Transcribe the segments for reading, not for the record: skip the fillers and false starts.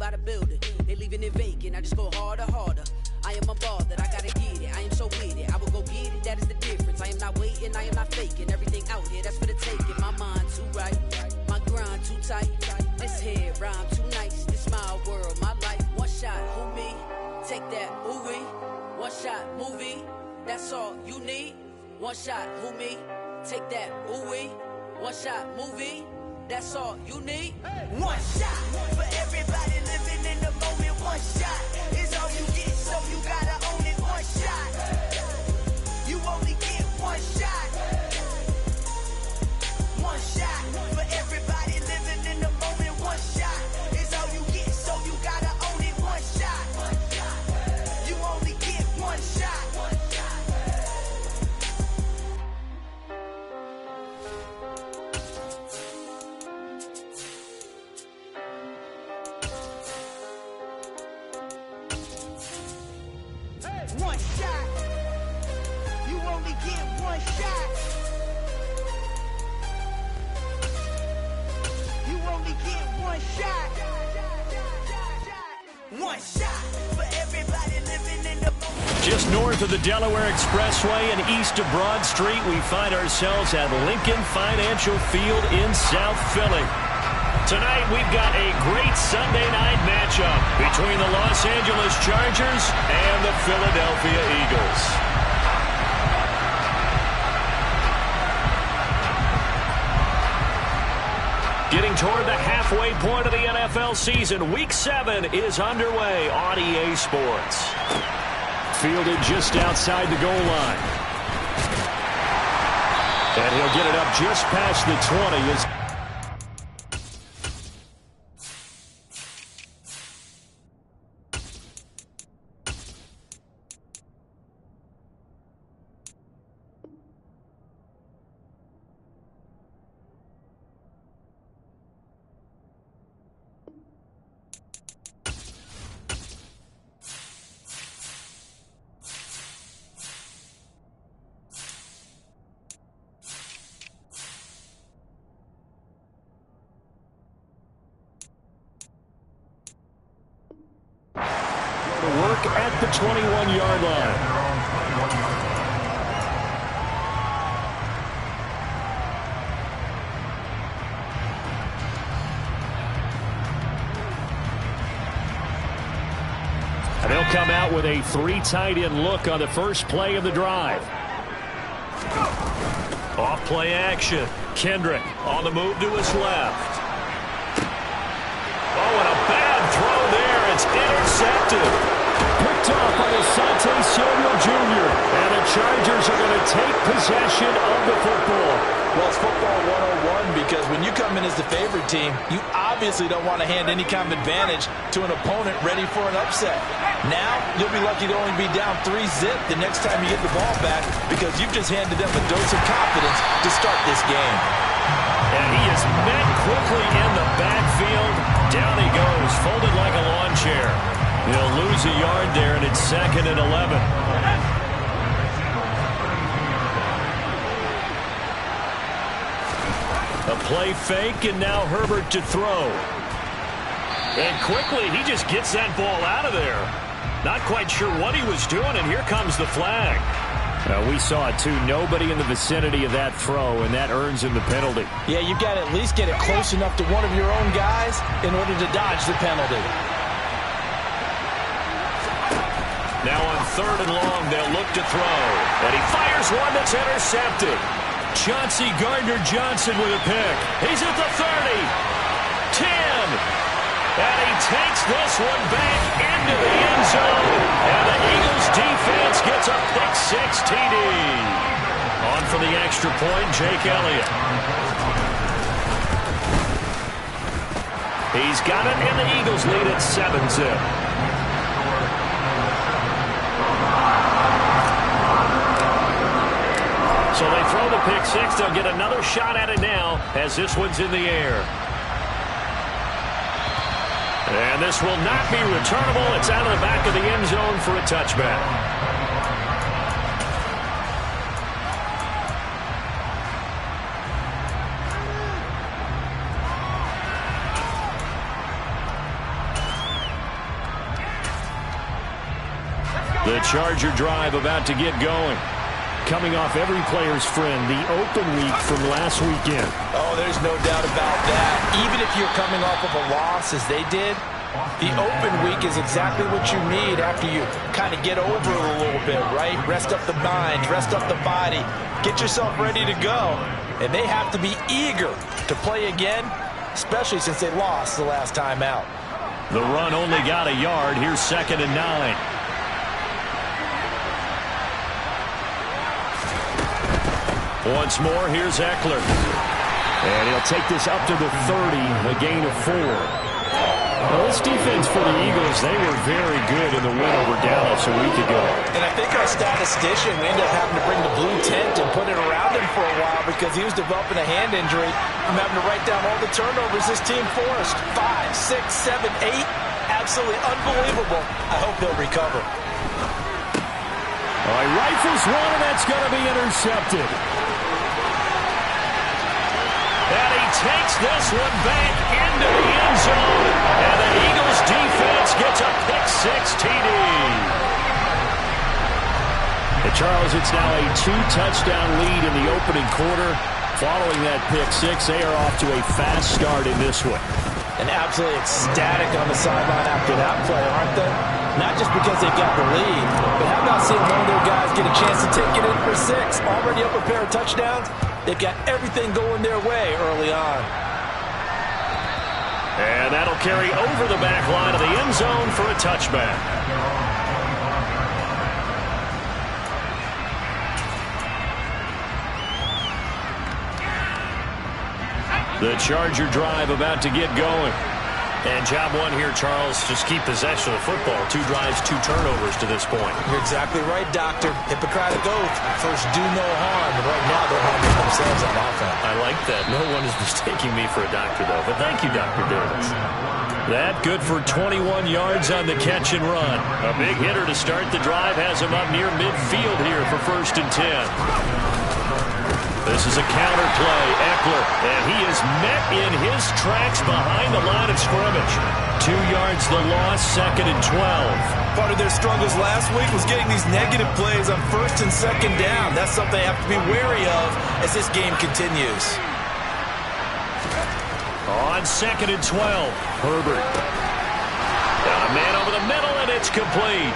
by the building. They leaving it vacant, I just go harder, harder. I am unbothered, I gotta get it. I am so with it, I will go get it, that is the difference. I am not waiting, I am not faking. Everything out here, that's for the taking. My mind too right, my grind too tight. This head rhyme too nice. This my world, my life. One shot, who me? Take that, ooh wee. One shot, movie. That's all you need. One shot, who me? Take that, ooh wee. One shot, movie. That's all you need. One shot for everybody living in the moment. One shot is all you get, so you gotta own it. One shot. You only get one shot. One shot for everybody living in the moment. One shot is all you get, so you gotta own it. One shot. You only get one shot. One shot. You only get one shot. You only get one shot. One shot for everybody living in the moment. Just north of the Delaware Expressway and east of Broad Street, we find ourselves at Lincoln Financial Field in South Philly. Tonight, we've got a great Sunday night matchup between the Los Angeles Chargers and the Philadelphia Eagles. Getting toward the halfway point of the NFL season, Week 7 is underway on EA Sports. Fielded just outside the goal line. And he'll get it up just past the 20 as work at the 21-yard line. And they'll come out with a 3 tight end look on the first play of the drive. Off play action. Kendrick on the move to his left. Oh, and a bad throw there. It's intercepted. Picked off by Asante Samuel Jr. And the Chargers are going to take possession of the football. Well, it's football 101 because when you come in as the favorite team, you obviously don't want to hand any kind of advantage to an opponent ready for an upset. Now, you'll be lucky to only be down 3-zip the next time you get the ball back because you've just handed them a dose of confidence to start this game. And he is met quickly in the backfield. Down he goes, folded like a lawn chair. He'll lose a yard there, and it's 2nd and 11. A play fake, and now Herbert to throw. And quickly, he just gets that ball out of there. Not quite sure what he was doing, and here comes the flag. We saw it, too. Nobody in the vicinity of that throw, and that earns him the penalty. Yeah, you've got to at least get it close enough to one of your own guys in order to dodge the penalty. Now on 3rd and long, they'll look to throw. And he fires one that's intercepted. Chauncey Gardner-Johnson with a pick. He's at the 30. 10. And he takes this one back into the end zone. And the Eagles defense gets a pick-6 TD. On for the extra point, Jake Elliott. He's got it, and the Eagles lead at 7-zip. So they throw the pick-6. They'll get another shot at it now as this one's in the air. And this will not be returnable. It's out of the back of the end zone for a touchback. The Charger drive about to get going. Coming off every player's friend, the open week from last weekend. Oh, there's no doubt about that. Even if you're coming off of a loss as they did, the open week is exactly what you need after you kind of get over it a little bit, right? Rest up the mind, rest up the body, get yourself ready to go. And they have to be eager to play again, especially since they lost the last time out. The run only got a yard. Here's 2nd and 9. Once more, here's Eckler. And he'll take this up to the 30, a gain of 4. Well, this defense for the Eagles, they were very good in the win over Dallas a week ago. And I think our statistician, we ended up having to bring the blue tent and put it around him for a while because he was developing a hand injury from having to write down all the turnovers this team forced. 5, 6, 7, 8. Absolutely unbelievable. I hope he'll recover. All right, rifles one, and that's going to be intercepted. And he takes this one back into the end zone. And the Eagles defense gets a pick-6 TD. And Charles, it's now a 2-touchdown lead in the opening quarter. Following that pick-6, they are off to a fast start in this one. And absolutely ecstatic on the sideline after that play, aren't they? Not just because they've got the lead, but how about seeing one of their guys get a chance to take it in for 6? Already up a pair of touchdowns. They've got everything going their way early on. And that'll carry over the back line of the end zone for a touchback. The Charger drive about to get going. And job one here, Charles, just keep possession of the football. 2 drives, 2 turnovers to this point. You're exactly right, Doctor. Hippocratic oath. First, do no harm. And right now, they're harming themselves on offense. I like that. No one is mistaking me for a doctor, though. But thank you, Dr. Davis. That good for 21 yards on the catch and run. A big hitter to start the drive has him up near midfield here for 1st and 10. This is a counter play. Eckler, and he is met in his tracks behind the line of scrimmage. 2 yards the loss, 2nd and 12. Part of their struggles last week was getting these negative plays on 1st and 2nd down. That's something they have to be wary of as this game continues. On 2nd and 12, Herbert. Got a man over the middle, and it's complete.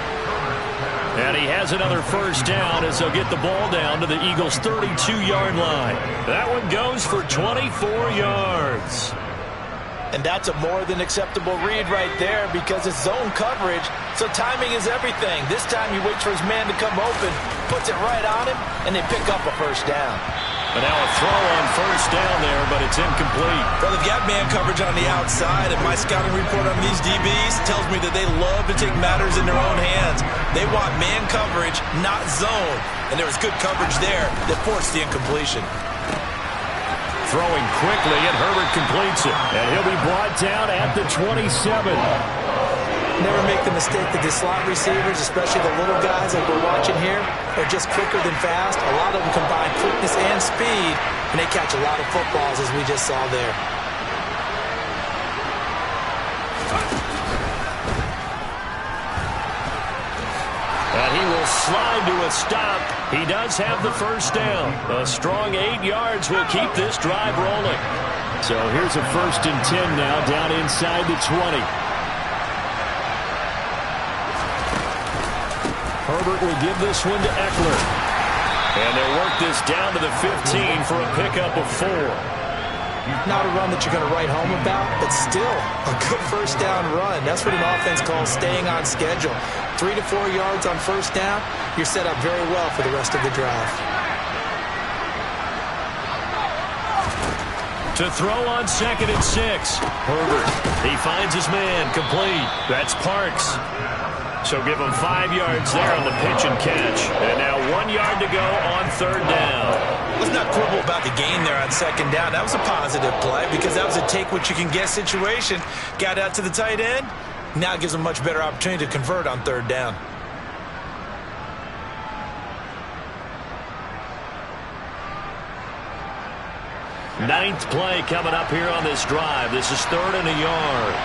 And he has another 1st down as they'll get the ball down to the Eagles' 32-yard line. That one goes for 24 yards. And that's a more than acceptable read right there because it's zone coverage, so timing is everything. This time he waits for his man to come open, puts it right on him, and they pick up a 1st down. But now a throw on 1st down there, but it's incomplete. Well, they've got man coverage on the outside, and my scouting report on these DBs tells me that they love to take matters in their own hands. They want man coverage, not zone. And there was good coverage there that forced the incompletion. Throwing quickly, and Herbert completes it. And he'll be brought down at the 27. Never make the mistake that the slot receivers, especially the little guys like we're watching here, are just quicker than fast. A lot of them combine quickness and speed, and they catch a lot of footballs, as we just saw there. And he will slide to a stop. He does have the 1st down. A strong 8 yards will keep this drive rolling. So here's a 1st and 10 now, down inside the 20. Herbert will give this one to Eckler. And they'll work this down to the 15 for a pickup of 4. Not a run that you're going to write home about, but still a good 1st down run. That's what an offense calls staying on schedule. 3 to 4 yards on 1st down, you're set up very well for the rest of the drive. To throw on 2nd and 6. Herbert, he finds his man, complete. That's Parks. So give him 5 yards there on the pitch and catch. And now 1 yard to go on 3rd down. Let's not quibble about the gain there on 2nd down. That was a positive play because that was a take-what-you-can-get situation. Got out to the tight end. Now it gives them a much better opportunity to convert on 3rd down. Ninth play coming up here on this drive. This is 3rd and a yard.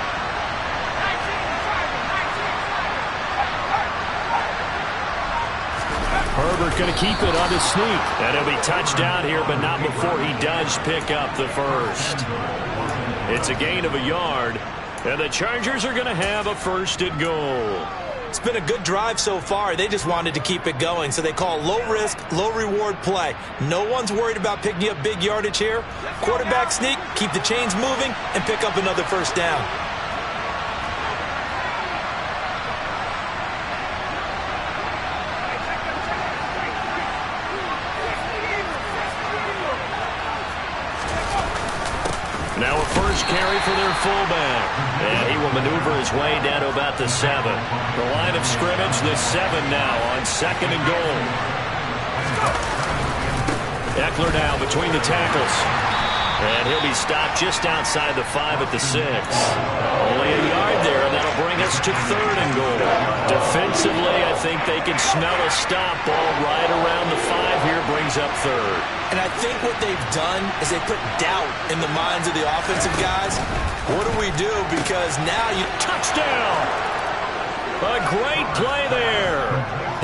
going to keep it on his sneak. And he'll be touched down here, but not before he does pick up the first. It's a gain of a yard, and the Chargers are going to have a 1st and goal. It's been a good drive so far. They just wanted to keep it going, so they call low-risk, low-reward play. No one's worried about picking up big yardage here. Quarterback sneak, keep the chains moving, and pick up another 1st down. Now a 1st carry for their fullback. And he will maneuver his way down to about the 7. The line of scrimmage, the 7 now on 2nd and goal. Eckler now between the tackles. And he'll be stopped just outside the 5 at the 6. Only a yard there, and that'll bring us to 3rd and goal. Defensively, I think they can smell a stop ball right around the 5 here, brings up 3rd. And I think what they've done is they put doubt in the minds of the offensive guys. What do we do? Because now you... Touchdown! A great play there.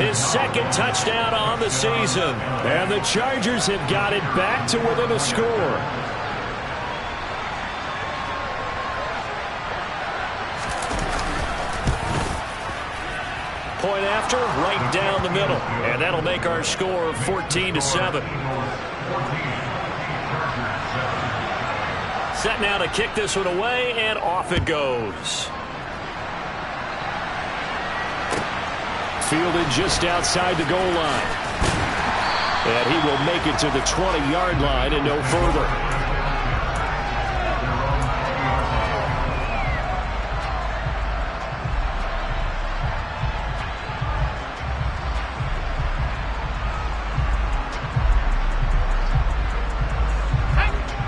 His 2nd touchdown on the season. And the Chargers have got it back to within a score. Point after, right down the middle. And that'll make our score 14-7. Set now to kick this one away, and off it goes. Fielded just outside the goal line. And he will make it to the 20-yard line and no further.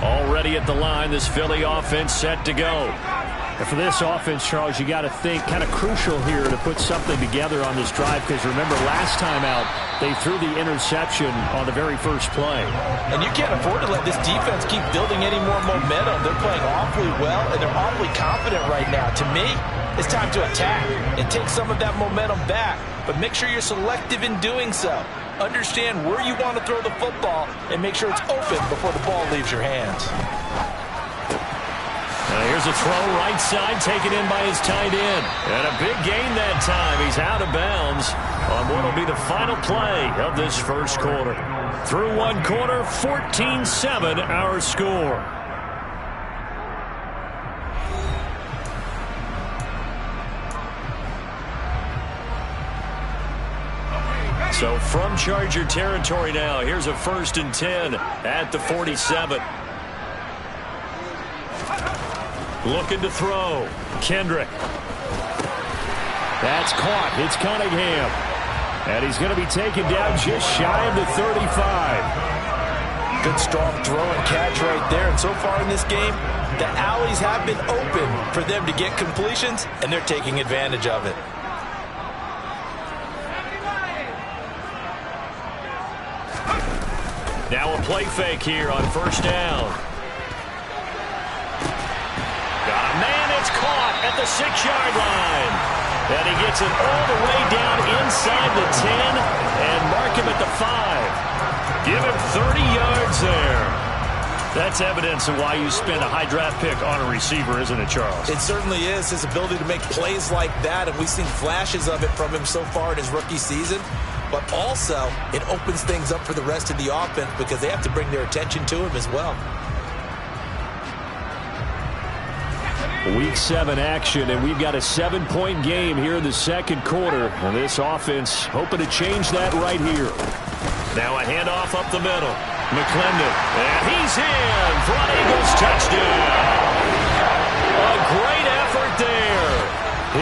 Already at the line, this Philly offense set to go. And for this offense, Charles, you got to think kind of crucial here to put something together on this drive, because remember last time out they threw the interception on the very first play. And you can't afford to let this defense keep building any more momentum. They're playing awfully well, and they're awfully confident right now. To me, it's time to attack and take some of that momentum back, but make sure you're selective in doing so. Understand where you want to throw the football and make sure it's open before the ball leaves your hands. Here's a throw right side, taken in by his tight end. And a big gain that time. He's out of bounds on what will be the final play of this first quarter. Through one quarter, 14-7 our score. So from Charger territory now, here's a 1st and 10 at the 47. Looking to throw. Kendrick. That's caught. It's Cunningham. And he's going to be taken down just shy of the 35. Good strong throw and catch right there. And so far in this game, the alleys have been open for them to get completions, and they're taking advantage of it. Now a play fake here on 1st down. Got a man, it's caught at the 6-yard line. And he gets it all the way down inside the 10 and mark him at the 5. Give him 30 yards there. That's evidence of why you spend a high draft pick on a receiver, isn't it, Charles? It certainly is. His ability to make plays like that, and we've seen flashes of it from him so far in his rookie season. But also, it opens things up for the rest of the offense because they have to bring their attention to him as well. Week 7 action, and we've got a 7-point game here in the second quarter. And this offense hoping to change that right here. Now a handoff up the middle. McClendon, and he's in for an Eagles touchdown. A great effort there.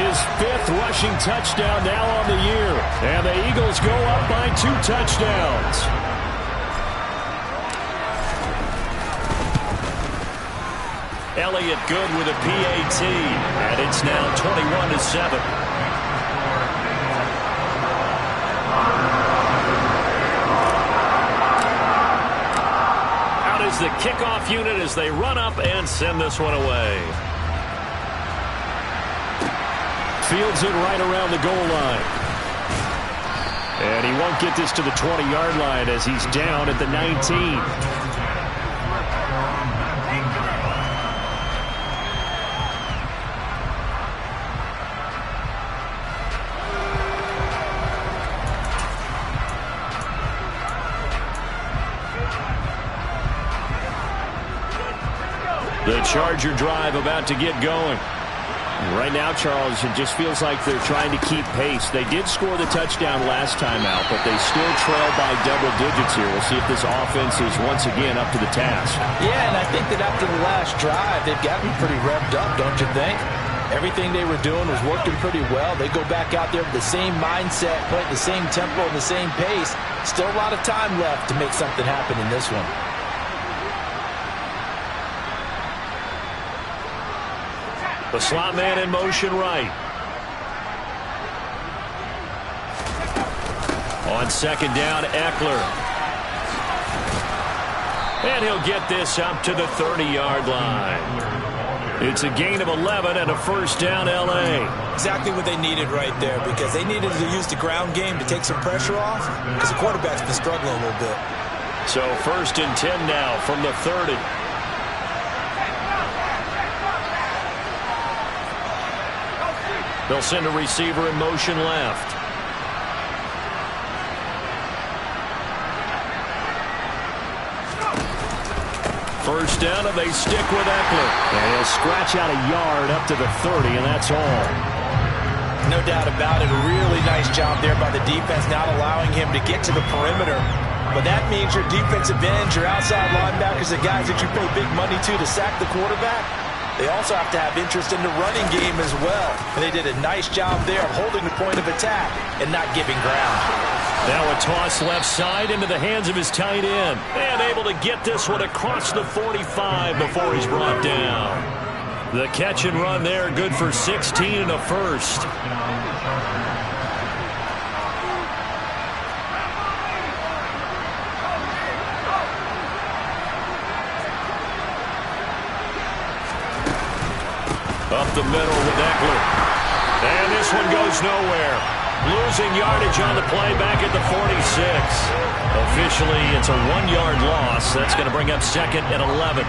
His 5th rushing touchdown now on the year. And the Eagles go up by 2 touchdowns. Elliott good with a PAT. And it's now 21-7. Out is the kickoff unit as they run up and send this one away. Fields it right around the goal line. And he won't get this to the 20-yard line as he's down at the 19. The Charger drive about to get going. Right now, Charles, it just feels like they're trying to keep pace. They did score the touchdown last time out, but they still trail by double digits here. We'll see if this offense is once again up to the task. Yeah, and I think that after the last drive, they've gotten pretty revved up, don't you think? Everything they were doing was working pretty well. They go back out there with the same mindset, playing the same tempo and the same pace. Still a lot of time left to make something happen in this one. The slot man in motion right. On second down, Eckler. And he'll get this up to the 30-yard line. It's a gain of 11 and a first down, L.A. Exactly what they needed right there, because they needed to use the ground game to take some pressure off, because the quarterback's been struggling a little bit. So first and 10 now from the 30. They'll send a receiver in motion left. First down, and they stick with Eckler. And he'll scratch out a yard up to the 30, and that's all. No doubt about it. A really nice job there by the defense, not allowing him to get to the perimeter. But that means your defensive ends, your outside linebackers, the guys that you pay big money to sack the quarterback, they also have to have interest in the running game as well. And they did a nice job there of holding the point of attack and not giving ground. Now a toss left side into the hands of his tight end. And able to get this one across the 45 before he's brought down. The catch and run there, good for 16 and a first. Up the middle with Eckler. And this one goes nowhere. Losing yardage on the play back at the 46. Officially, it's a 1-yard loss. That's going to bring up second and 11.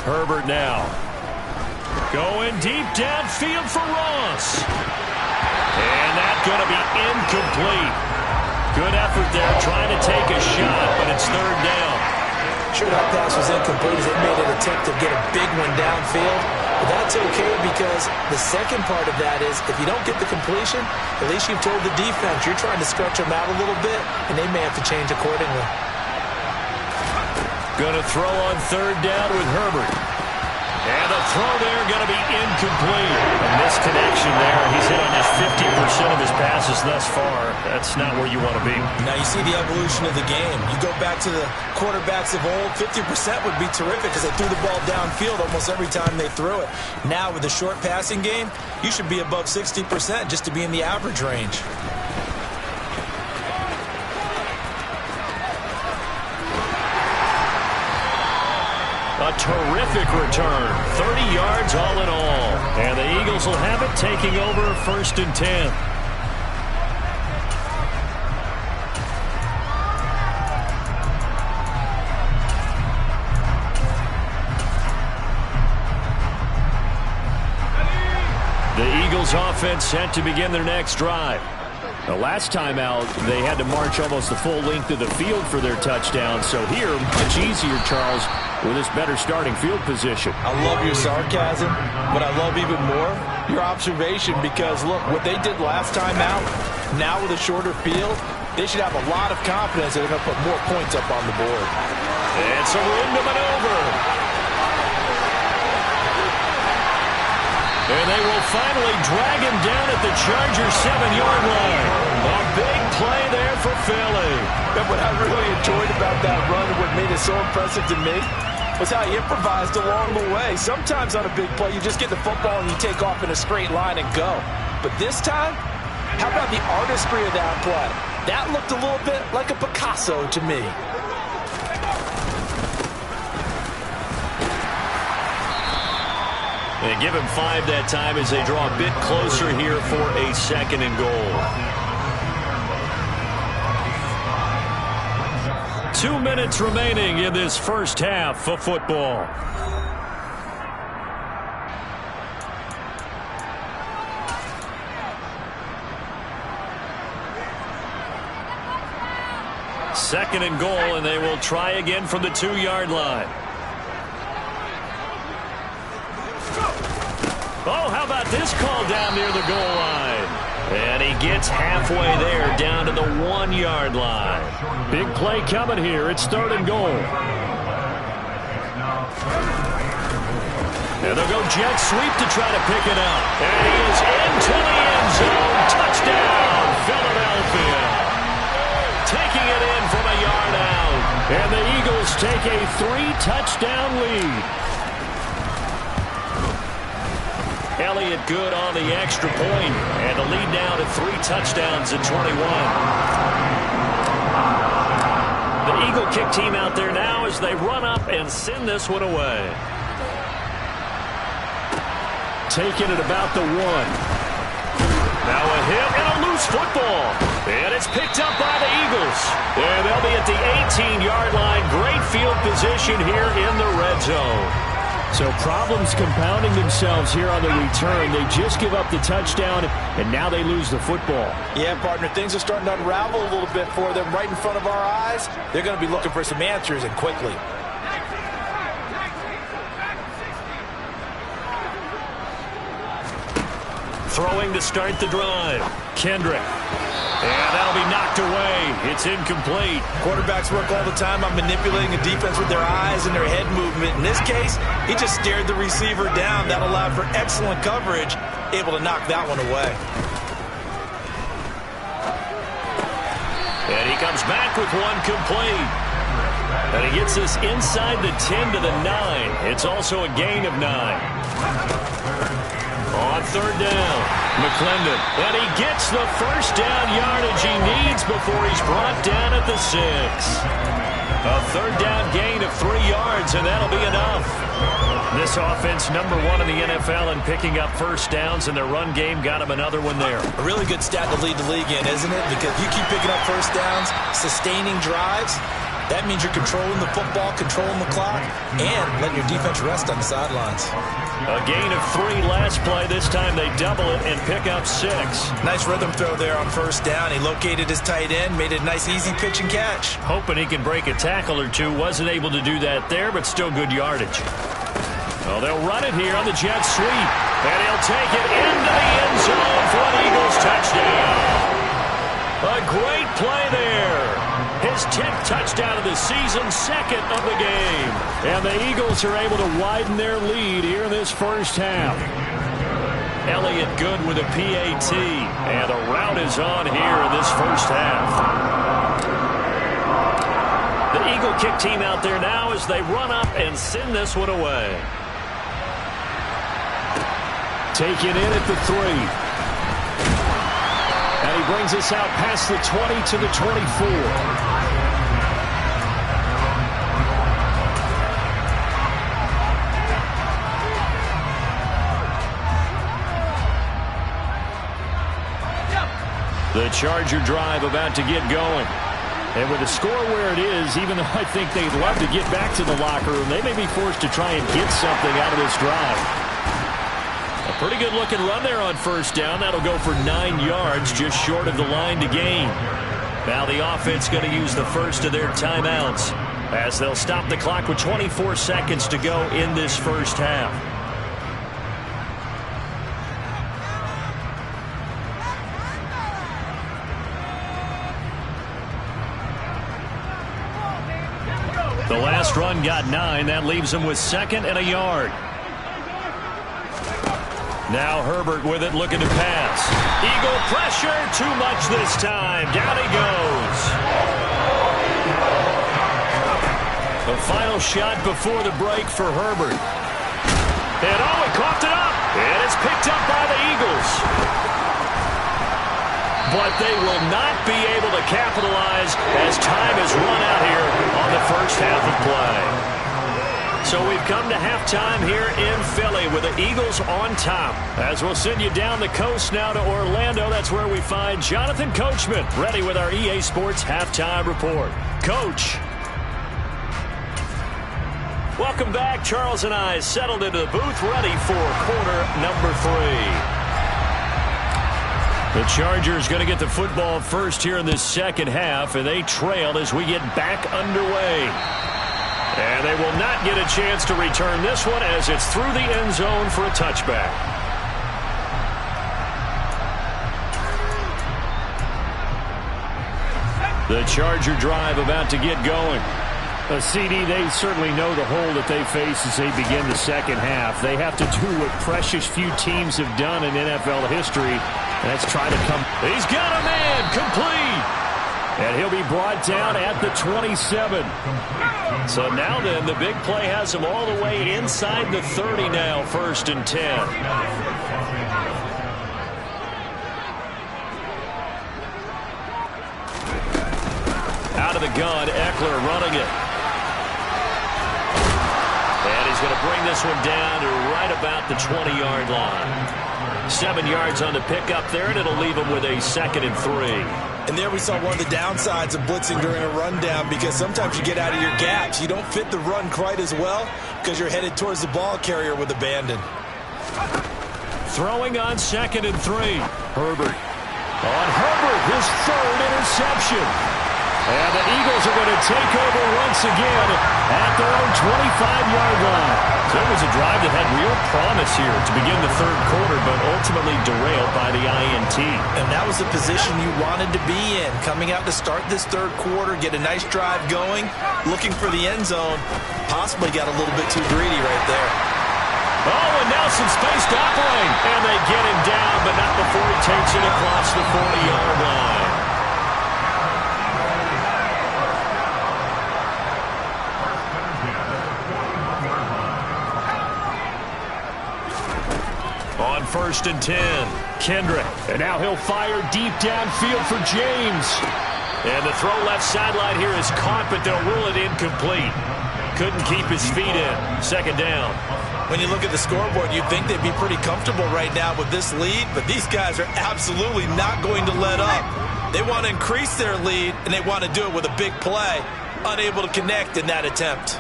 Herbert now. Going deep downfield for Ross. And that's going to be incomplete. Good effort there trying to take a shot, but it's third down. Sure, that pass was incomplete as they made an attempt to get a big one downfield. But that's okay, because the second part of that is if you don't get the completion, at least you've told the defense you're trying to stretch them out a little bit, and they may have to change accordingly. Going to throw on third down with Herbert. And the throw there going to be incomplete. A misconnection there. He's hit on just 50% of his passes thus far. That's not where you want to be. Now you see the evolution of the game. You go back to the quarterbacks of old, 50% would be terrific because they threw the ball downfield almost every time they threw it. Now with the short passing game, you should be above 60% just to be in the average range. A terrific return. 30 yards all in all. And the Eagles will have it, taking over first and 10. The Eagles offense set to begin their next drive. The last time out, they had to march almost the full length of the field for their touchdown. So here, much easier, Charles, with this better starting field position. I love your sarcasm, but I love even more your observation, because, look, what they did last time out, now with a shorter field, they should have a lot of confidence that they're going to put more points up on the board. It's a room to maneuver. And they will finally drag him down at the Chargers' 7-yard line. A big play there for Philly. And what I really enjoyed about that run and what made it so impressive to me, was how he improvised along the way. Sometimes on a big play, you just get the football and you take off in a straight line and go. But this time, how about the artistry of that play? That looked a little bit like a Picasso to me. They give him 5 that time as they draw a bit closer here for a 2nd and goal. 2 minutes remaining in this first half of football. Second and goal, and they will try again from the 2-yard line. Oh, how about this call down near the goal line? And he gets halfway there, down to the 1-yard line. Big play coming here. It's 3rd and goal. And they'll go jet sweep to try to pick it up. And he is into the end zone. Touchdown, Philadelphia. Taking it in from a yard out. And the Eagles take a 3-touchdown lead. Elliott good on the extra point, and the lead now to 3 touchdowns at 21. The Eagle kick team out there now as they run up and send this one away. Taking it about the 1. Now a hit and a loose football. And it's picked up by the Eagles. And they'll be at the 18-yard line. Great field position here in the red zone. So problems compounding themselves here on the return. They just give up the touchdown, and now they lose the football. Yeah, partner, things are starting to unravel a little bit for them right in front of our eyes. They're going to be looking for some answers, and quickly. Throwing to start the drive. Kendrick. And that'll be knocked away. It's incomplete. Quarterbacks work all the time on manipulating the defense with their eyes and their head movement. In this case, he just stared the receiver down. That allowed for excellent coverage, able to knock that one away. And he comes back with one complete. And he gets this inside the 10 to the 9. It's also a gain of 9. On 3rd down, McClendon. And he gets the first down yardage he needs before he's brought down at the 6. A 3rd down gain of 3 yards, and that'll be enough. This offense, number 1 in the NFL in picking up first downs, and their run game got him another one there. A really good stat to lead the league in, isn't it? Because you keep picking up first downs, sustaining drives. That means you're controlling the football, controlling the clock, and letting your defense rest on the sidelines. A gain of 3 last play. This time they double it and pick up 6. Nice rhythm throw there on first down. He located his tight end, made it a nice, easy pitch and catch. Hoping he can break a tackle or two. Wasn't able to do that there, but still good yardage. Well, they'll run it here on the jet sweep. And he'll take it into the end zone for an Eagles touchdown. A great play there. His 10th touchdown of the season, 2nd of the game. And the Eagles are able to widen their lead here in this first half. Elliott good with a PAT. And a rout is on here in this first half. The Eagle kick team out there now as they run up and send this one away. Taken in at the 3. And he brings us out past the 20 to the 24. The Charger drive about to get going. And with the score where it is, even though I think they'd love to get back to the locker room, they may be forced to try and get something out of this drive. A pretty good looking run there on first down. That'll go for 9 yards, just short of the line to gain. Now the offense going to use the first of their timeouts as they'll stop the clock with 24 seconds to go in this first half. The last run got 9. That leaves him with 2nd and a yard. Now Herbert with it, looking to pass. Eagle pressure, too much this time. Down he goes. The final shot before the break for Herbert. And he coughed it up. And it's picked up by the Eagles. But they will not be able to capitalize as time has run out here on the first half of play. So we've come to halftime here in Philly with the Eagles on top. As we'll send you down the coast now to Orlando, that's where we find Jonathan Coachman ready with our EA Sports Halftime Report. Coach. Welcome back. Charles and I settled into the booth ready for quarter number 3. The Chargers going to get the football first here in this second half, and they trail as we get back underway. And they will not get a chance to return this one as it's through the end zone for a touchback. The Charger drive about to get going. CD, they certainly know the hole that they face as they begin the second half. They have to do what precious few teams have done in NFL history. That's try to come. He's got a man complete. And he'll be brought down at the 27. So now then, the big play has him all the way inside the 30 now, 1st and 10. Out of the gun, Eckler running it. And he's going to bring this one down to right about the 20-yard line. 7 yards on the pickup there, and it'll leave him with a 2nd and 3. And there we saw one of the downsides of blitzing during a rundown, because sometimes you get out of your gaps. You don't fit the run quite as well because you're headed towards the ball carrier with abandon. Throwing on 2nd and 3. Herbert. On Herbert, his 3rd interception. And the Eagles are going to take over once again at their own 25-yard line. So it was a drive that had real promise here to begin the 3rd quarter, but ultimately derailed by the INT. And that was the position you wanted to be in. Coming out to start this 3rd quarter, get a nice drive going, looking for the end zone. Possibly got a little bit too greedy right there. Oh, and now some space to operate. And they get him down, but not before he takes it across the 40-yard line. On 1st and 10, Kendrick. And now he'll fire deep downfield for James. And the throw left sideline here is caught, but they'll rule it incomplete. Couldn't keep his feet in. 2nd down. When you look at the scoreboard, you'd think they'd be pretty comfortable right now with this lead, but these guys are absolutely not going to let up. They want to increase their lead, and they want to do it with a big play. Unable to connect in that attempt.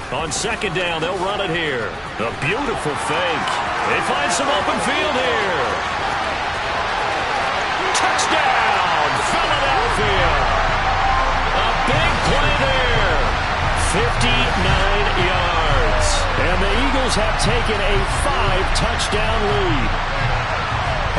On 2nd down, they'll run it here. A beautiful fake. They find some open field here. Touchdown, Philadelphia. A big play there. 59 yards. And the Eagles have taken a 5-touchdown lead.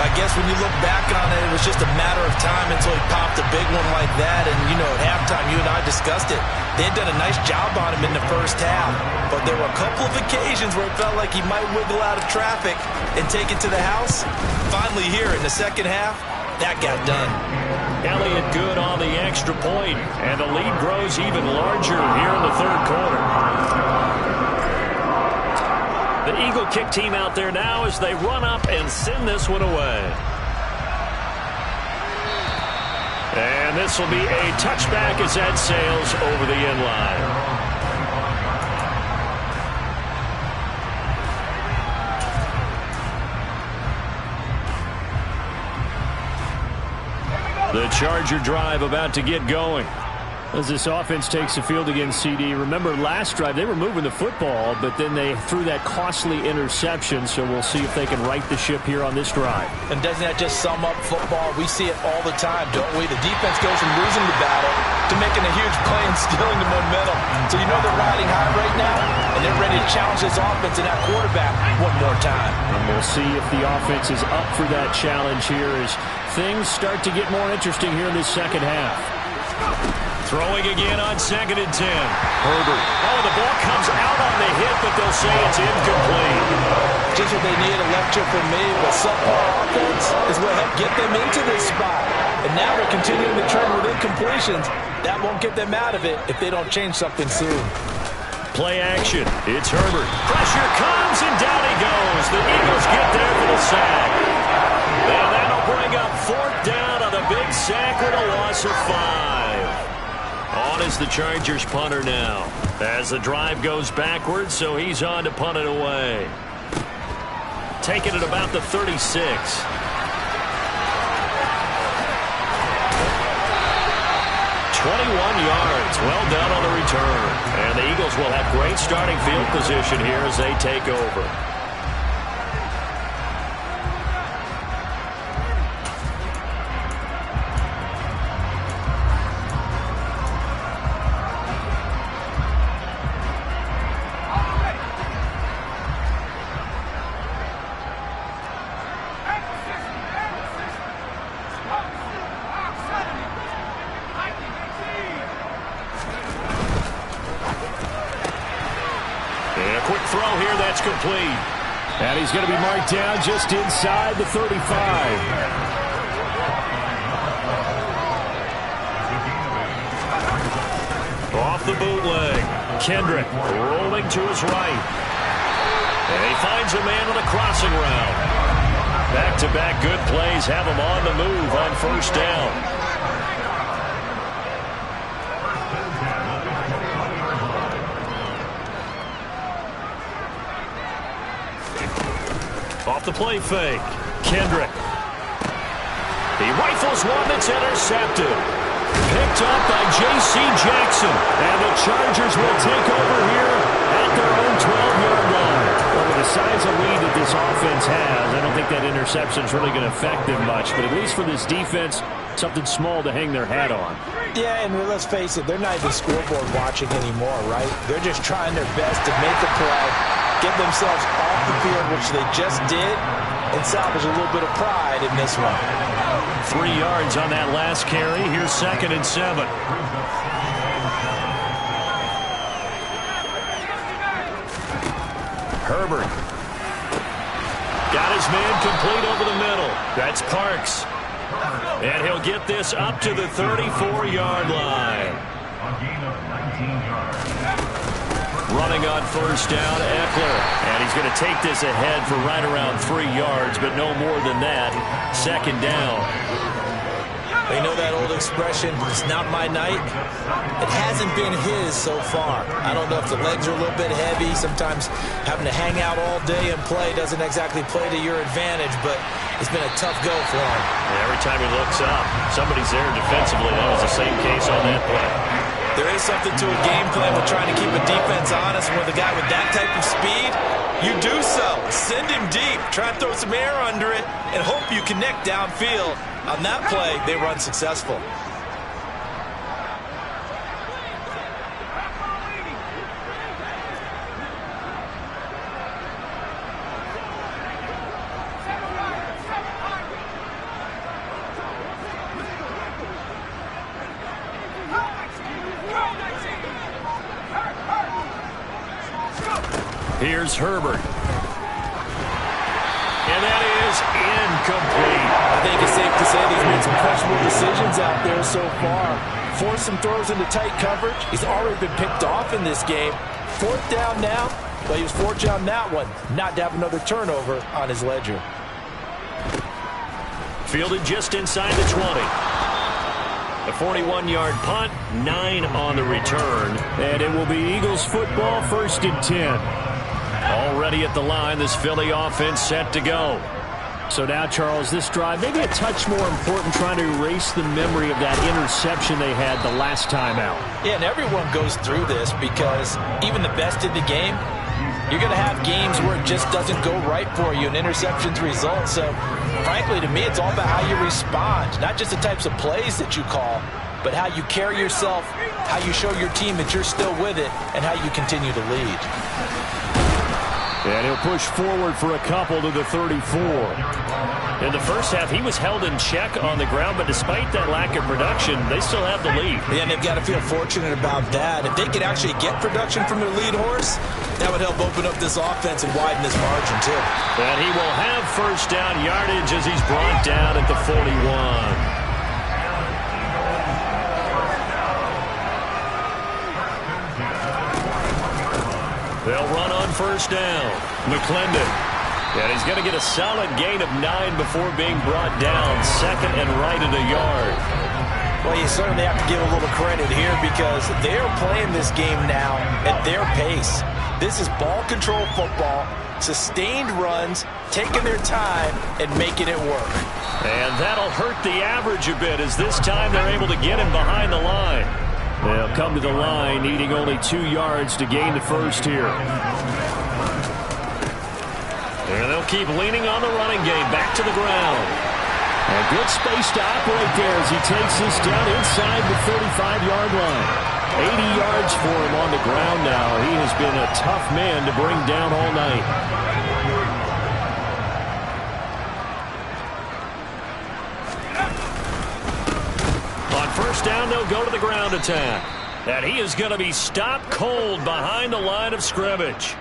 I guess when you look back on it, it was just a matter of time until he popped a big one like that. And, you know, at halftime, you and I discussed it. They had done a nice job on him in the first half. But there were a couple of occasions where it felt like he might wiggle out of traffic and take it to the house. Finally here in the second half, that got done. Elliott good on the extra point. And the lead grows even larger here in the 3rd quarter. The Eagle kick team out there now as they run up and send this one away. And this will be a touchback as that sails over the end line. The Charger drive about to get going. As this offense takes the field against CD. Remember, last drive, they were moving the football, but then they threw that costly interception, so we'll see if they can right the ship here on this drive. And doesn't that just sum up football? We see it all the time, don't we? The defense goes from losing the battle to making a huge play and stealing the momentum. So you know they're riding high right now, and they're ready to challenge this offense and that quarterback one more time. And we'll see if the offense is up for that challenge here as things start to get more interesting here in this second half. Throwing again on 2nd and 10. Herbert. Oh, the ball comes out on the hit, but they'll say it's incomplete. just what they need, a lecture from me, but subpar offense is what helped get them into this spot. And now they're continuing to trend with incompletions. That won't get them out of it if they don't change something soon. Play action. It's Herbert. Pressure comes, and down he goes. The Eagles get there for the sack. And that'll bring up 4th down on the big sack with a loss of 5. On is the Chargers punter now. As the drive goes backwards, so he's on to punt it away. Taking it about the 36. 21 yards. Well done on the return. And the Eagles will have great starting field position here as they take over. Complete. And he's going to be marked down just inside the 35. Off the bootleg. Kendrick rolling to his right. And he finds a man on a crossing route. Back-to-back good plays have him on the move on 1st down. Off the play fake. Kendrick. He rifles one that's intercepted. Picked up by J.C. Jackson. And the Chargers will take over here at their own 12-yard line. Well, with the size of lead that this offense has, I don't think that interception is really going to affect them much. But at least for this defense, something small to hang their hat on. Yeah, and let's face it, they're not even scoreboard watching anymore, right? They're just trying their best to make a play, get themselves off the field, which they just did, and salvage a little bit of pride in this one. 3 yards on that last carry. Here's 2nd and 7. Herbert. Got his man complete over the middle. That's Parks. And he'll get this up to the 34-yard line. Running on 1st down, Eckler. And he's going to take this ahead for right around 3 yards, but no more than that. 2nd down. They know that old expression, it's not my night. It hasn't been his so far. I don't know if the legs are a little bit heavy. Sometimes having to hang out all day and play doesn't exactly play to your advantage, but it's been a tough go for him. And every time he looks up, somebody's there defensively. That was the same case on that play. There is something to a game plan with trying to keep a defense honest. With a guy with that type of speed, you do so. Send him deep. Try and throw some air under it and hope you connect downfield. On that play, they run successful. Here's Herbert. And that is incomplete. I think it's safe to say he's made some questionable decisions out there so far. Forced some throws into tight coverage. He's already been picked off in this game. 4th down now. Well, he was 4th down that one. Not to have another turnover on his ledger. Fielded just inside the 20. A 41-yard punt, 9 on the return. And it will be Eagles football, 1st and 10. Already at the line, this Philly offense set to go. So now, Charles, this drive maybe a touch more important, trying to erase the memory of that interception they had the last time out. Yeah, and everyone goes through this because even the best in the game, you're going to have games where it just doesn't go right for you, and interceptions result. So, frankly, to me, it's all about how you respond, not just the types of plays that you call, but how you carry yourself, how you show your team that you're still with it, and how you continue to lead. And he'll push forward for a couple to the 34. In the first half, he was held in check on the ground, but despite that lack of production, they still have the lead. Yeah, and they've got to feel fortunate about that. If they could actually get production from their lead horse, that would help open up this offense and widen this margin, too. And he will have first down yardage as he's brought down at the 41. They'll run on first down. McClendon. And he's going to get a solid gain of 9 before being brought down. Second and right at a yard. Well, you certainly have to give a little credit here because they're playing this game now at their pace. This is ball control football, sustained runs, taking their time, and making it work. And that'll hurt the average a bit as this time they're able to get him behind the line. They'll come to the line needing only 2 yards to gain the first here. And they'll keep leaning on the running game back to the ground. A good space to operate there as he takes this down inside the 35-yard line. 80 yards for him on the ground now. He has been a tough man to bring down all night. On first down, they'll go to the ground attack. And he is going to be stopped cold behind the line of scrimmage.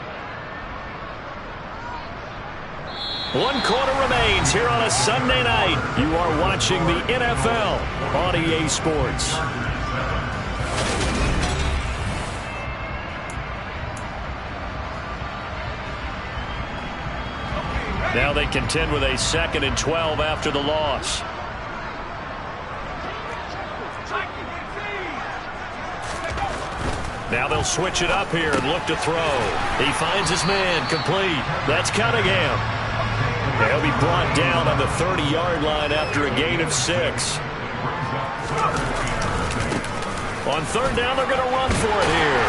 1 quarter remains here on a Sunday night. You are watching the NFL on EA Sports. Now they contend with a 2nd and 12 after the loss. Now they'll switch it up here and look to throw. He finds his man complete. That's Cunningham. He'll be brought down on the 30-yard line after a gain of 6. On third down, they're going to run for it here.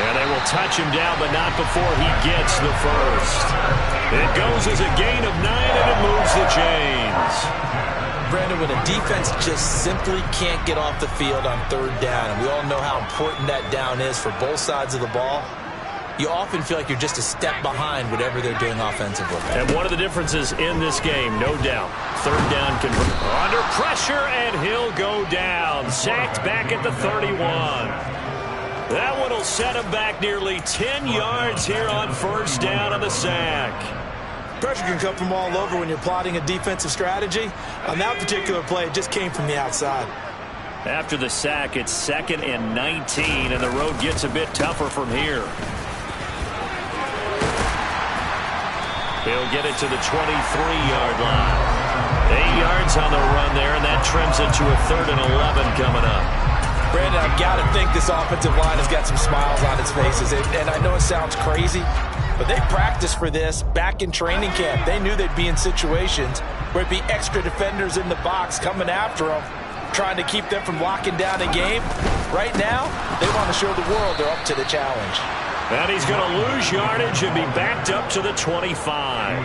And they will touch him down, but not before he gets the first. It goes as a gain of 9, and it moves the chains. Brandon, when a defense just simply can't get off the field on third down, and we all know how important that down is for both sides of the ball, you often feel like you're just a step behind whatever they're doing offensively. And one of the differences in this game, no doubt, third down under pressure, and he'll go down. Sacked back at the 31. That one will set him back nearly 10 yards here on first down on the sack. Pressure can come from all over when you're plotting a defensive strategy. On that particular play, it just came from the outside. After the sack, it's 2nd and 19, and the road gets a bit tougher from here. He'll get it to the 23-yard line. 8 yards on the run there, and that trims it to a 3rd and 11 coming up. Brandon, I've got to think this offensive line has got some smiles on its faces. And I know it sounds crazy, but they practiced for this back in training camp. They knew they'd be in situations where it'd be extra defenders in the box coming after them, trying to keep them from locking down a game. Right now, they want to show the world they're up to the challenge. And he's going to lose yardage and be backed up to the 25.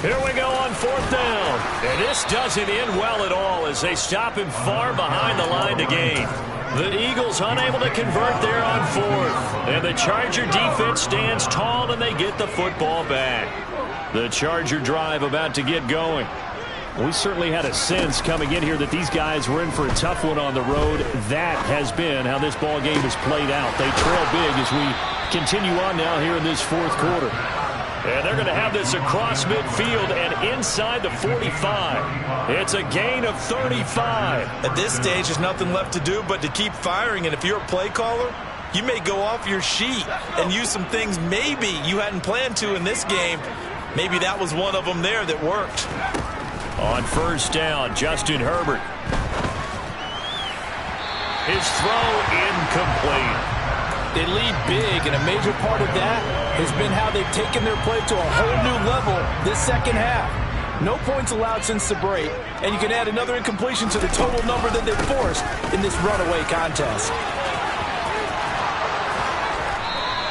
Here we go on 4th down. And this doesn't end well at all as they stop him far behind the line to gain. The Eagles unable to convert there on 4th. And the Charger defense stands tall and they get the football back. The Charger drive about to get going. We certainly had a sense coming in here that these guys were in for a tough one on the road. That has been how this ball game has played out. They trail big as we continue on now here in this 4th quarter. And they're going to have this across midfield and inside the 45. It's a gain of 35. At this stage, there's nothing left to do but to keep firing. And if you're a play caller, you may go off your sheet and use some things maybe you hadn't planned to in this game. Maybe that was one of them there that worked. On first down, Justin Herbert. His throw incomplete. They lead big, and a major part of that has been how they've taken their play to a whole new level this second half. No points allowed since the break, and you can add another incompletion to the total number that they've forced in this runaway contest.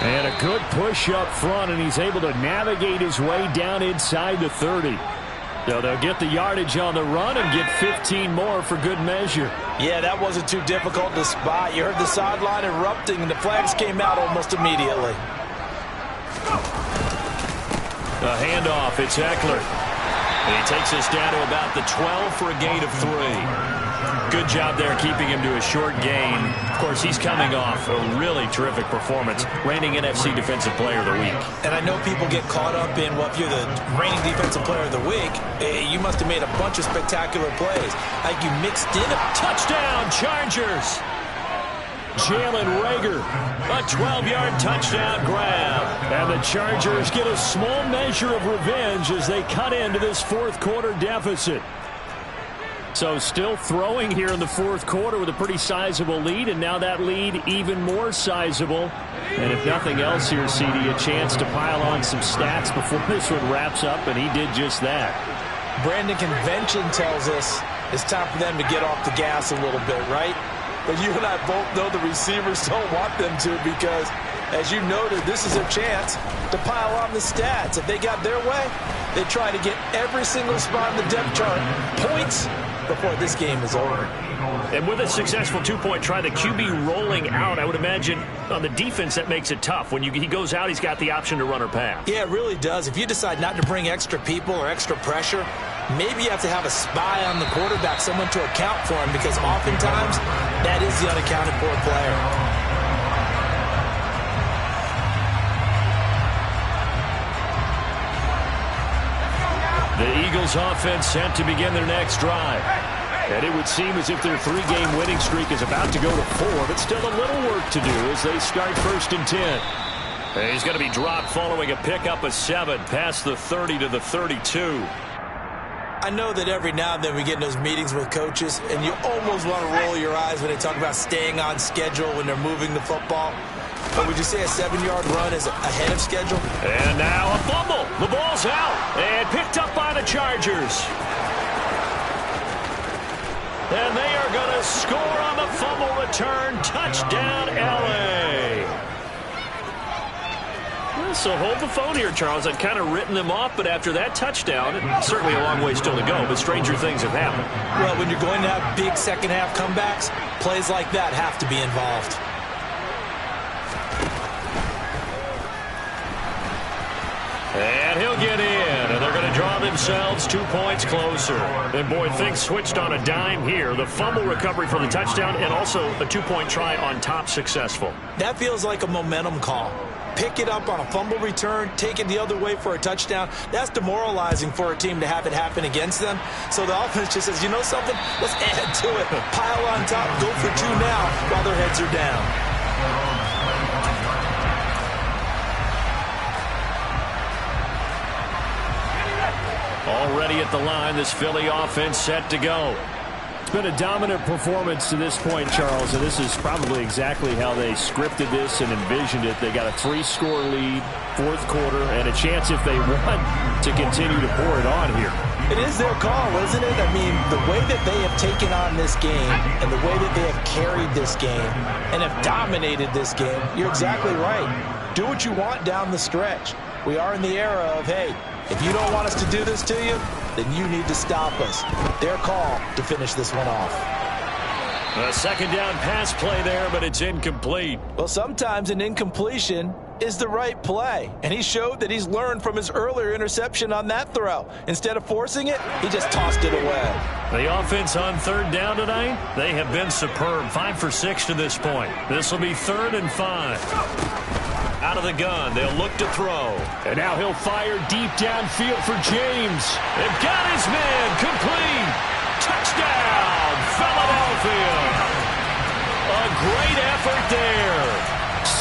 And a good push up front, and he's able to navigate his way down inside the 30. So they'll get the yardage on the run and get 15 more for good measure. Yeah, that wasn't too difficult to spot. You heard the sideline erupting, and the flags came out almost immediately. A handoff. It's Eckler. He takes us down to about the 12 for a gain of 3. Good job there keeping him to a short gain. Of course, he's coming off a really terrific performance, reigning NFC Defensive Player of the Week. And I know people get caught up in, well, if you're the reigning Defensive Player of the Week, you must have made a bunch of spectacular plays. Like you mixed in a touchdown, Chargers. Jalen Reagor, a 12-yard touchdown grab. And the Chargers get a small measure of revenge as they cut into this fourth quarter deficit. So still throwing here in the fourth quarter with a pretty sizable lead, and now that lead even more sizable. And if nothing else here, CD, a chance to pile on some stats before this one wraps up, and he did just that. Brandon, convention tells us it's time for them to get off the gas a little bit, right? But you and I both know the receivers don't want them to because, as you noted, this is a chance to pile on the stats. If they got their way, they try to get every single spot in the depth chart points before this game is over. And with a successful two-point try, the QB rolling out, I would imagine on the defense that makes it tough. When he goes out, he's got the option to run or pass. Yeah, it really does. If you decide not to bring extra people or extra pressure, maybe you have to have a spy on the quarterback, someone to account for him, because oftentimes that is the unaccounted for player. The Eagles offense set to begin their next drive. And it would seem as if their 3-game winning streak is about to go to 4, but still a little work to do as they start 1st and 10. And he's going to be dropped following a pickup of 7 past the 30 to the 32. I know that every now and then we get in those meetings with coaches, and you almost want to roll your eyes when they talk about staying on schedule when they're moving the football. But would you say a 7-yard run is ahead of schedule? And now a fumble. The ball's out and picked up by the Chargers. And they are going to score on the fumble return. Touchdown, L.A. So hold the phone here, Charles. I'd kind of written them off, but after that touchdown, certainly a long way still to go, but stranger things have happened. Well, when you're going to have big second-half comebacks, plays like that have to be involved. And he'll get in, and they're going to draw themselves 2 points closer. And, boy, things switched on a dime here. The fumble recovery for the touchdown and also a 2-point try on top successful. That feels like a momentum call. Pick it up on a fumble return, take it the other way for a touchdown. That's demoralizing for a team to have it happen against them. So the offense just says, you know something? Let's add to it. Pile on top, go for 2 now while their heads are down. Already at the line, this Philly offense set to go. It's been a dominant performance to this point, Charles, and this is probably exactly how they scripted this and envisioned it. They got a 3-score lead, fourth quarter, and a chance if they want to continue to pour it on here. It is their call, isn't it? I mean, the way that they have taken on this game and the way that they have carried this game and have dominated this game, you're exactly right. Do what you want down the stretch. We are in the era of, hey, if you don't want us to do this to you, then you need to stop us. Their call to finish this one off. A second down pass play there, but it's incomplete. Well, sometimes an incompletion is the right play, and he showed that he's learned from his earlier interception on that throw. Instead of forcing it, he just tossed it away. The offense on 3rd down tonight, they have been superb. 5 for 6 to this point. This will be 3rd and 5. Out of the gun, they'll look to throw. And now he'll fire deep downfield for James. They've got his man, complete. Touchdown, Philadelphia. A great effort there.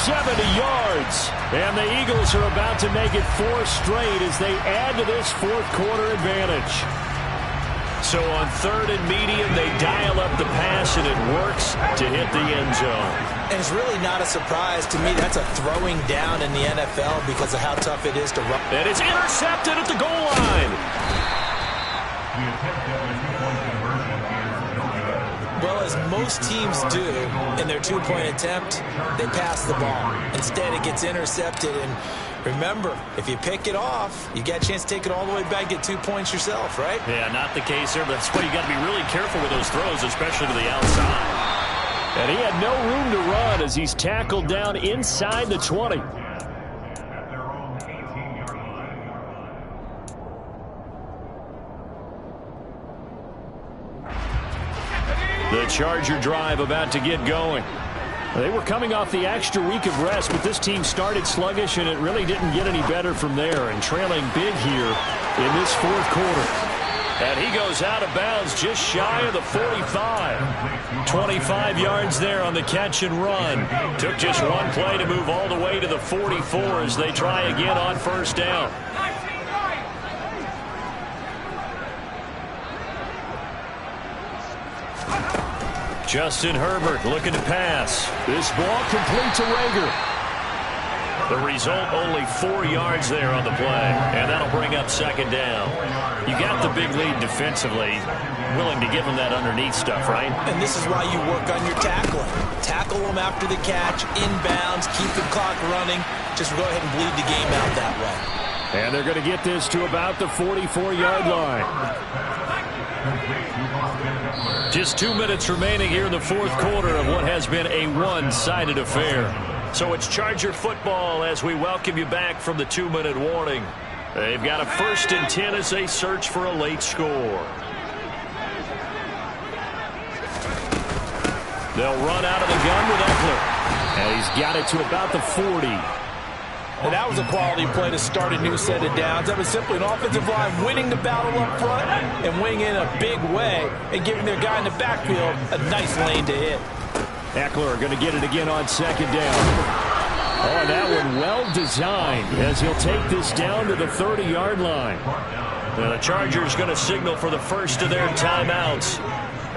70 yards. And the Eagles are about to make it 4 straight as they add to this fourth quarter advantage. So on 3rd and medium, they dial up the pass, and it works to hit the end zone. And it's really not a surprise to me. That's a throwing down in the NFL because of how tough it is to run. And it's intercepted at the goal line. Well, as most teams do in their 2-point attempt, they pass the ball. Instead, it gets intercepted, and Remember, if you pick it off, you get a chance to take it all the way back, get 2 points yourself, right? Yeah, not the case there, but that's why you got to be really careful with those throws, especially to the outside. And he had no room to run as he's tackled down inside the 20. The Charger drive about to get going. They were coming off the extra week of rest, but this team started sluggish, and it really didn't get any better from there, and trailing big here in this fourth quarter. And he goes out of bounds just shy of the 45. 25 yards there on the catch and run. Took just one play to move all the way to the 44 as they try again on first down. Justin Herbert looking to pass. This ball complete to Rager. The result, only 4 yards there on the play, and that'll bring up second down. You got the big lead defensively, willing to give them that underneath stuff, right? And this is why you work on your tackling. Tackle them after the catch, inbounds, keep the clock running. Just go ahead and bleed the game out that way. And they're going to get this to about the 44-yard line. Just 2 minutes remaining here in the fourth quarter of what has been a one-sided affair. So it's Charger football as we welcome you back from the 2-minute warning. They've got a 1st and 10 as they search for a late score. They'll run out of the gun with Eckler. And he's got it to about the 40. And that was a quality play to start a new set of downs. That was simply an offensive line winning the battle up front and winning in a big way and giving their guy in the backfield a nice lane to hit. Eckler going to get it again on second down. Oh, and that one well designed as he'll take this down to the 30-yard line. Now the Chargers going to signal for the first of their timeouts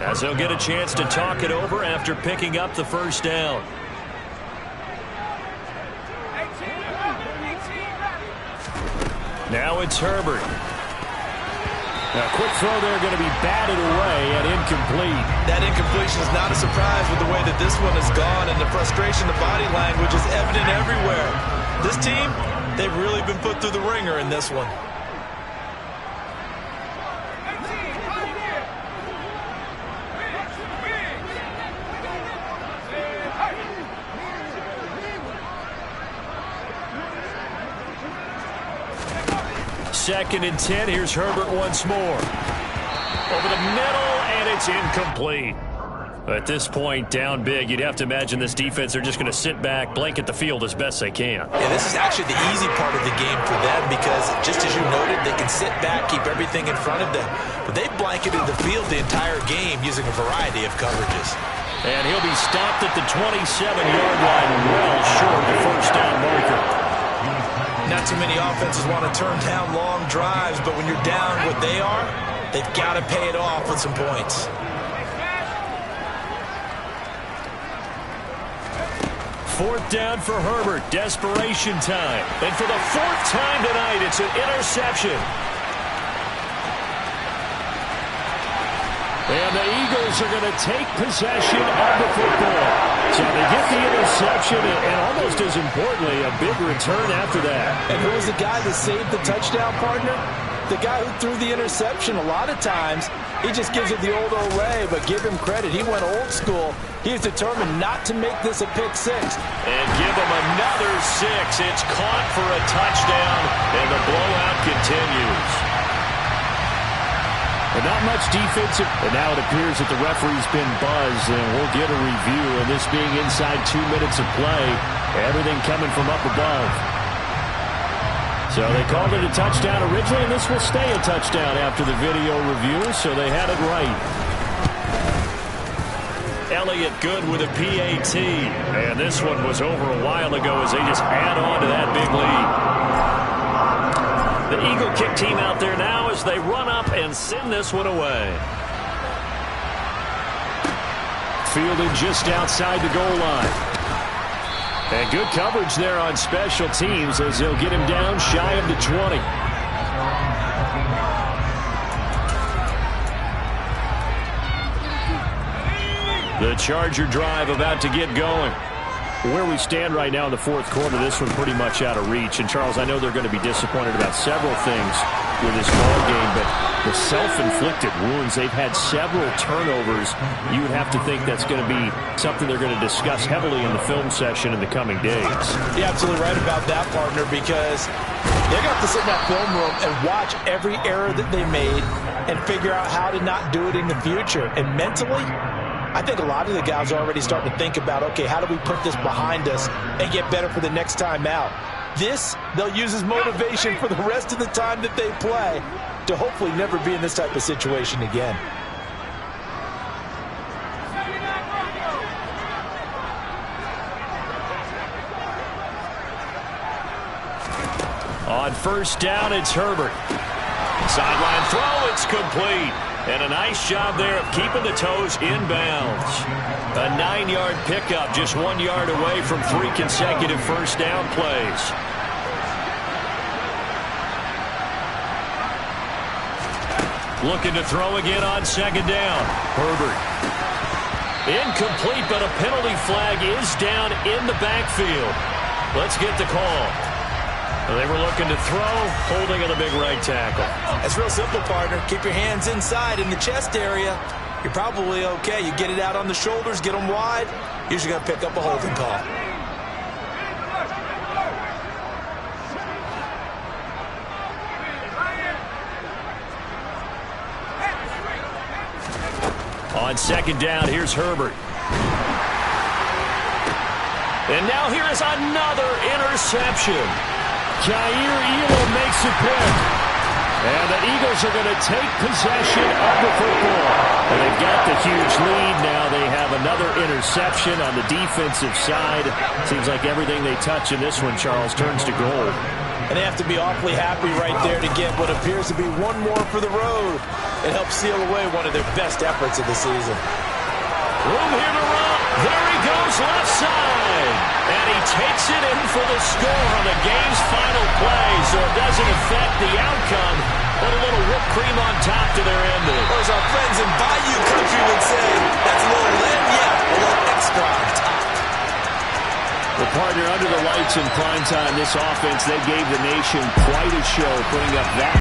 as they'll get a chance to talk it over after picking up the first down. Now it's Herbert. A quick throw there going to be batted away and incomplete. That incompletion is not a surprise with the way that this one has gone, and the frustration, the body language is evident everywhere. This team, they've really been put through the ringer in this one. Second and 10. Here's Herbert once more. Over the middle, and it's incomplete. At this point, down big, you'd have to imagine this defense, they're just going to sit back, blanket the field as best they can. Yeah, this is actually the easy part of the game for them because, just as you noted, they can sit back, keep everything in front of them. But they've blanketed the field the entire game using a variety of coverages. And he'll be stopped at the 27-yard line, well short of the first down marker. Not too many offenses want to turn down long drives, but when you're down what they are, they've got to pay it off with some points. Fourth down for Herbert. Desperation time. And for the 4th time tonight, it's an interception. And the Eagles are going to take possession of the football. So they get the interception, and almost as importantly, a big return after that. And who was the guy that saved the touchdown, partner? The guy who threw the interception. A lot of times, he just gives it the old Olay, but give him credit. He went old school. He was determined not to make this a pick six. And give him another 6. It's caught for a touchdown, and the blowout continues. And not much defensive. And now it appears that the referee's been buzzed, and we'll get a review. And this being inside 2 minutes of play, everything coming from up above. So they called it a touchdown originally, and this will stay a touchdown after the video review, so they had it right. Elliott good with a PAT. And this one was over a while ago as they just add on to that big lead. The Eagle kick team out there now as they run up and send this one away. Fielded just outside the goal line. And good coverage there on special teams as they'll get him down shy of the 20. The Charger drive about to get going. Where we stand right now in the fourth quarter, this one pretty much out of reach. And, Charles, I know they're going to be disappointed about several things with this ball game, but the self-inflicted wounds, they've had several turnovers. You would have to think that's going to be something they're going to discuss heavily in the film session in the coming days. You're absolutely right about that, partner, because they're going to have to sit in that film room and watch every error that they made and figure out how to not do it in the future. And mentally, I think a lot of the guys are already starting to think about, okay, how do we put this behind us and get better for the next time out? This, they'll use as motivation for the rest of the time that they play to hopefully never be in this type of situation again. On first down, it's Herbert. Sideline throw, it's complete. And a nice job there of keeping the toes inbounds. A 9-yard pickup, just 1 yard away from 3 consecutive first down plays. Looking to throw again on second down. Herbert. Incomplete, but a penalty flag is down in the backfield. Let's get the call. They were looking to throw, holding in the big right tackle. It's real simple, partner. Keep your hands inside in the chest area. You're probably okay. You get it out on the shoulders, get them wide. Usually going to pick up a holding call. On second down, here's Herbert. And now here is another interception. Jair Elam makes a pick. And the Eagles are going to take possession of the football. And they've got the huge lead. Now they have another interception on the defensive side. Seems like everything they touch in this one, Charles, turns to gold. And they have to be awfully happy right there to get what appears to be one more for the road. It helps seal away one of their best efforts of the season. Room here to run. There he goes, left side. And he takes it in for the score on the game's final play. So it doesn't affect the outcome, but a little whipped cream on top to their ending. Or as our friends in Bayou Country would say, that's a little lagniappe, a little extra on top. Well, partner, under the lights in prime time, this offense, they gave the nation quite a show, putting up that